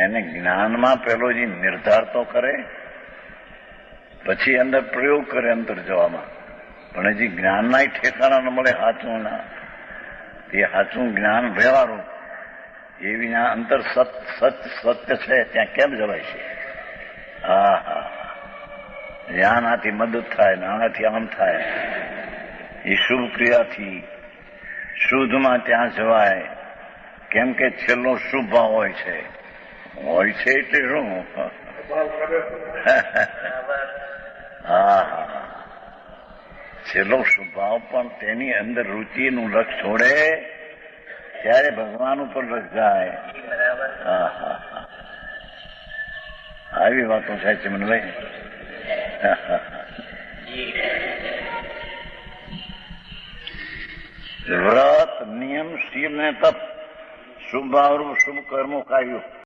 એને જ્ઞાનમાં પેલો જે નિર્ધાર તો કરે, પછી અંદર પ્રયોગ કરે અંતર જવામાં. પણ હજી જ્ઞાનના ઠેકાણા ન મળે સાચું ના, એ સાચું જ્ઞાન વ્યવહારું એ વિના અંતર સત્ય છે ત્યાં કેમ જવાય છે? હા હા, આનાથી મદદ થાય ને આનાથી આમ થાય, એ શુભ ક્રિયાથી શુદ્ધમાં ત્યાં જવાય. કેમ કે છેલ્લો શુભ ભાવ હોય છે. હોય છે એટલે શું? હા હા, છેલ્લો શુભ ભાવ પણ તેની અંદર રુચિનું રસ છોડે ત્યારે ભગવાન ઉપર રસ જાય. હા હા હા, આવી વાતો થાય છે મનભાઈ. વ્રત, નિયમ, શીલ ને તપ, શુભ ભાવરૂપ શુભ કર્મો કાર્યો